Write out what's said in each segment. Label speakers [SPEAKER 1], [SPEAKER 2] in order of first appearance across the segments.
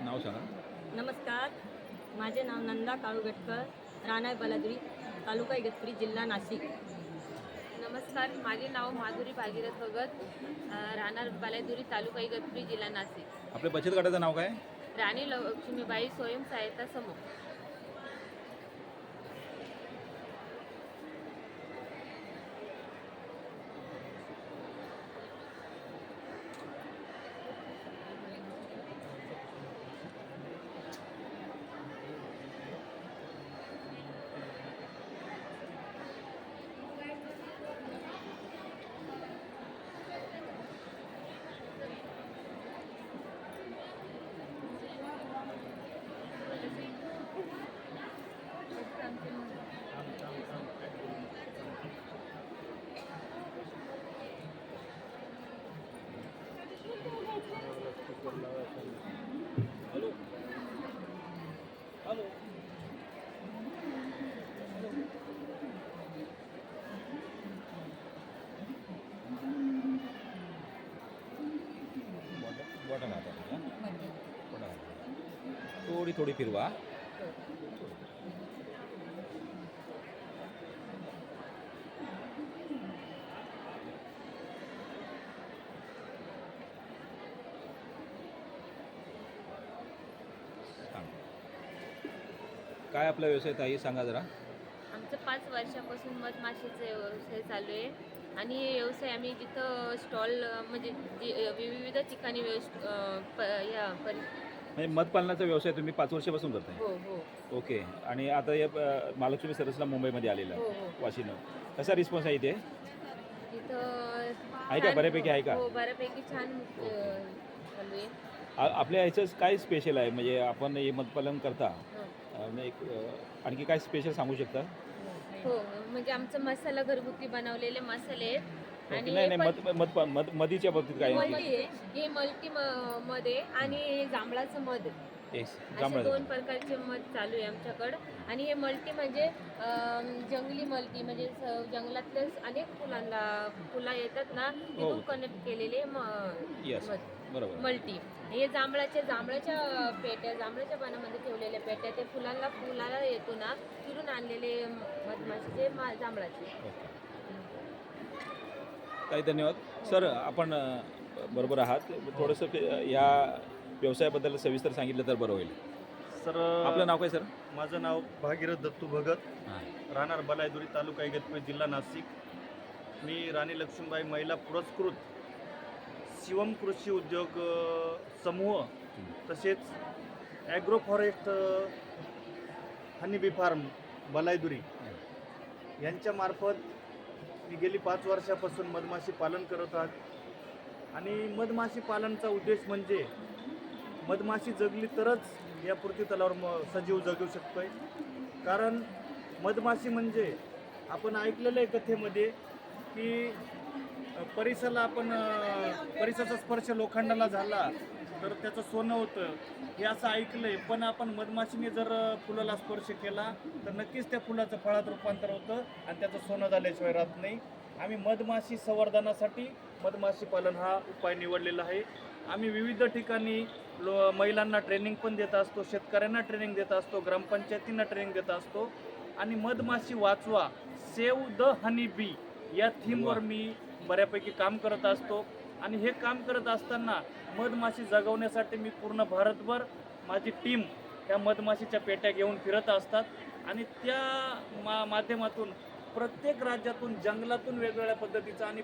[SPEAKER 1] नाव सांगा.
[SPEAKER 2] नमस्कार, माझे नाव नंदा काळूगटकर, राहणार बलादुरी, तालुका इगतपुरी, जिल्हा नाशिक.
[SPEAKER 3] नमस्कार, माझे नाव माधुरी भागीरथ भगत, राहणार बालादुरी, तालुका इगतपुरी, जिल्हा नाशिक.
[SPEAKER 1] आपल्या बचत गटाचं नाव काय?
[SPEAKER 3] राणी लक्ष्मीबाई स्वयंसहायता समूह.
[SPEAKER 1] Hello hello. बटन आता थोडी थोडी फिरवा. काय आपला व्यवसाय ताई सांगा जरा.
[SPEAKER 3] आमचं 5 वर्षापासून मधमाशीचा व्यवसाय चालू आहे आणि हे व्यवसाय आम्ही जिथं स्टॉल म्हणजे विविध ठिकाणी
[SPEAKER 1] म्हणजे मधपालनाचा व्यवसाय तुम्ही 5 वर्षापासून करताय?
[SPEAKER 3] हो हो
[SPEAKER 1] ओके. आणि आता हे महालक्ष्मी सरसला मुंबईमध्ये आलेलं
[SPEAKER 3] हो
[SPEAKER 1] आहे
[SPEAKER 3] हो
[SPEAKER 1] वाशीनं. कसा रिस्पॉन्स आहे इथे?
[SPEAKER 3] तिथं
[SPEAKER 1] आहे का? बऱ्यापैकी आहे का?
[SPEAKER 3] हो, बऱ्यापैकी छान चालू आहे.
[SPEAKER 1] आपल्या ह्याचं काय स्पेशल आहे म्हणजे आपण हे मधपालन करता
[SPEAKER 3] हं.
[SPEAKER 1] आणखी काय स्पेशल सांगू शकता?
[SPEAKER 3] हो, म्हणजे आमचं मसाला घरगुती बनवलेले मसाले आहेत. आणि
[SPEAKER 1] नाही
[SPEAKER 3] हे
[SPEAKER 1] नाही, मधीच्या बाबतीत काय
[SPEAKER 3] मल्टी आहे, हे मल्टी मध्ये आणि हे जांभळाचं मध आहे. असे
[SPEAKER 1] जांभळा
[SPEAKER 3] 2 प्रकारचे मध चालू आहे आमच्याकडं. आणि हे मल्टी म्हणजे जंगली मल्टी म्हणजे जंगलातल्या अनेक फुलं येतात ना, तिथून कनेक्ट केलेले
[SPEAKER 1] यस,
[SPEAKER 3] मध
[SPEAKER 1] बरोबर.
[SPEAKER 3] मल्टी. हे जांभळाच्या पेट्या, जांभळाच्या पानामध्ये ठेवलेल्या पेट्या, ते फुलाला येतो ना, तिथून आणलेले मधमाशीचे जांभळाचे.
[SPEAKER 1] ओके. काही धन्यवाद सर. आपण बरोबर आहात. थोडंसं या व्यवसायाबद्दल सविस्तर सांगितलं तर बरं होईल.
[SPEAKER 4] सर,
[SPEAKER 1] आपलं नाव काय सर?
[SPEAKER 4] माझं नाव भागीरथ दत्तू भगत,
[SPEAKER 1] हां.
[SPEAKER 4] राहणार बलायदुरी, तालुका इगतपुरी, जिल्हा नाशिक. मी राणी लक्ष्मीबाई महिला पुरस्कृत शिवम कृषी उद्योग समूह तसेच ॲग्रो फॉरेस्ट हनीबी फार्म बलायदुरी यांच्यामार्फत मी गेली 5 वर्षापासून मधमाशी पालन करत आहात. आणि मधमाशी पालनचा उद्देश म्हणजे मधमाशी जगली तरच या पृथ्वी तलावर सजीव जगू शकतो आहे. कारण मधमाशी म्हणजे आपण ऐकलेलं आहे कथेमध्ये की परिसराचा स्पर्श लोखंडाला झाला तर त्याचं सोनं होतं, हे असं ऐकलं आहे. पण आपण मधमाशीने जर फुलाला स्पर्श केला तर नक्कीच त्या फुलाचं फळात रूपांतर होतं आणि त्याचं सोनं झाल्याशिवाय राहत नाही. आम्ही मधमाशी संवर्धनासाठी मधमाशी पालन हा उपाय निवडलेला आहे. आम्ही विविध ठिकाणी महिलांना ट्रेनिंग पण देत असतो, शेतकऱ्यांना ट्रेनिंग देत असतो, ग्रामपंचायतींना ट्रेनिंग देत असतो. आणि मधमाशी वाचवा, सेव्ह द हनी बी या थीमवर मी बऱ्यापैकी काम करत असतो. आणि हे काम करत असताना मधमाशी जगवण्यासाठी मी पूर्ण भारतभर माझी टीम या मधमाशीच्या पेट्या घेऊन फिरत असतात. आणि त्या माध्यमातून प्रत्येक राज्यातून, जंगलातून वेगवेगळ्या पद्धतीचं आणि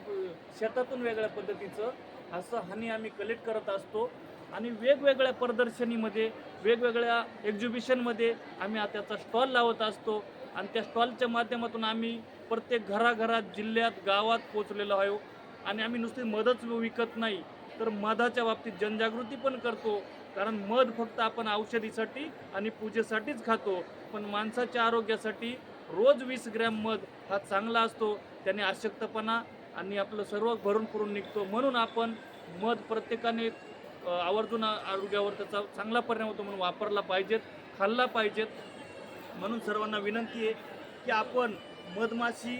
[SPEAKER 4] शेतातून वेगळ्या पद्धतीचं असं हनी आम्ही कलेक्ट करत असतो. आणि वेगवेगळ्या प्रदर्शनीमध्ये, वेगवेगळ्या एक्झिबिशनमध्ये आम्ही त्याचा स्टॉल लावत असतो. आणि त्या स्टॉलच्या माध्यमातून आम्ही प्रत्येक घराघरात, जिल्ह्यात, गावात पोचलेलो आहो. आणि आम्ही नुसती मधच विकत नाही तर मधाच्या बाबतीत जनजागृती पण करतो. कारण मध फक्त आपण औषधीसाठी आणि पूजेसाठीच खातो, पण माणसाच्या आरोग्यासाठी रोज 20 ग्रॅम मध हा चांगला असतो. त्याने अशक्तपणा आणि आपलं सर्व भरून पुरून निघतो. म्हणून आपण मध प्रत्येकाने आवर्जून आरोग्यावर त्याचा चांगला परिणाम होतो म्हणून वापरला पाहिजेत, खाल्ला पाहिजेत. म्हणून सर्वांना विनंती आहे की आपण मधमाशी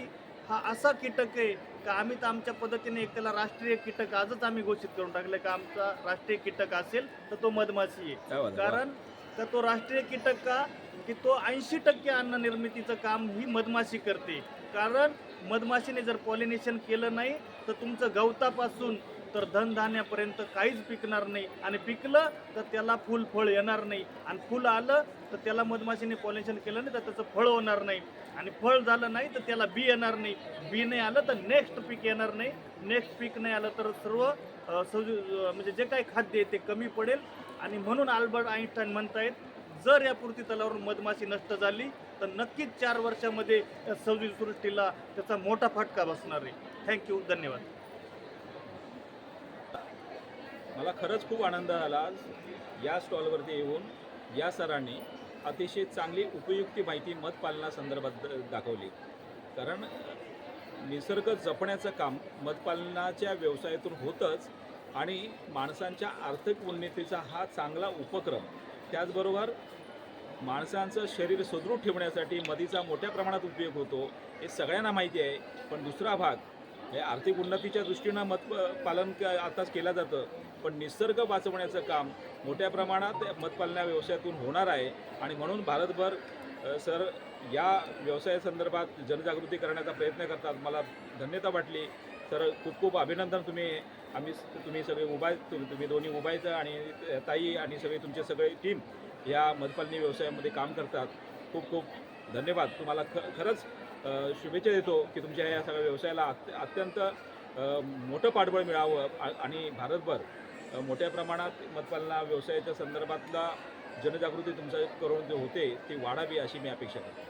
[SPEAKER 4] हा असा कीटक आहे का आम्ही तर आमच्या पद्धतीने एक त्याला राष्ट्रीय कीटक आजच आम्ही घोषित करून टाकलं का आमचा राष्ट्रीय कीटक असेल तर तो मधमाशी आहे.
[SPEAKER 1] काय बात आहे,
[SPEAKER 4] कारण का तो राष्ट्रीय कीटक का की तो 80% अन्न निर्मितीचं काम ही मधमाशी करते. कारण मधमाशीने जर पॉलिनेशन केलं नाही तर तुमचं गवतापासून तर धनधान्यापर्यंत काहीच पिकणार नाही, आणि पिकलं तर त्याला फुल फळ येणार नाही, आणि फुल आलं तर त्याला मधमाशीने पॉलिनेशन केलं नाही तर त्याचं फळ होणार नाही, आणि फळ झालं नाही तर त्याला बी येणार नाही, बी नाही आलं तर नेक्स्ट पीक येणार नाही, नेक्स्ट पीक नाही आलं तर सर्व म्हणजे जे काही खाद्य आहे ते कमी पडेल. आणि म्हणून अल्बर्ट आईन्स्टाईन म्हणतायत जर या पृथ्वी तलावरून मधमाशी नष्ट झाली तर नक्कीच 4 वर्षामध्ये या सजीव सृष्टीला त्याचा मोठा फटका बसणार आहे. थँक्यू, धन्यवाद.
[SPEAKER 1] मला खरंच खूप आनंद झाला आज या स्टॉलवरती येऊन या सरांनी अतिशय चांगली उपयुक्ती माहिती मधपालनासंदर्भात दाखवली. कारण निसर्ग जपण्याचं काम मधपालनाच्या व्यवसायातून होतंच, आणि माणसांच्या आर्थिक उन्नतीचा हा चांगला उपक्रम. त्याचबरोबर माणसांचं शरीर सुदृढ ठेवण्यासाठी मधीचा मोठ्या प्रमाणात उपयोग होतो हे सगळ्यांना माहिती आहे. पण दुसरा भाग हे आर्थिक उन्नतीच्या दृष्टीनं मधपालन आताच केलं जातं, पण निसर्ग वाचवण्याचं काम मोठ्या प्रमाणात मधपालना व्यवसायातून होणार आहे. आणि म्हणून भारतभर सर या व्यवसायासंदर्भात जनजागृती करण्याचा प्रयत्न करतात. मला धन्यता वाटली. तर खूप खूप अभिनंदन. तुम्ही सगळे तुम्ही दोन्ही मोबाईलचं आणि ताई आणि सगळे तुमचे टीम या मधपालनी व्यवसायामध्ये काम करतात. खूप खूप धन्यवाद. तुम्हाला खरंच शुभेच्छा देतो की तुमच्या या सगळ्या व्यवसायाला अत्यंत मोठं पाठबळ मिळावं, आणि भारतभर मोठ्या प्रमाणात मधपालना व्यवसायाच्या संदर्भातला जनजागृती तुमच्या करून होते ती वाढावी अशी मी अपेक्षा करतो.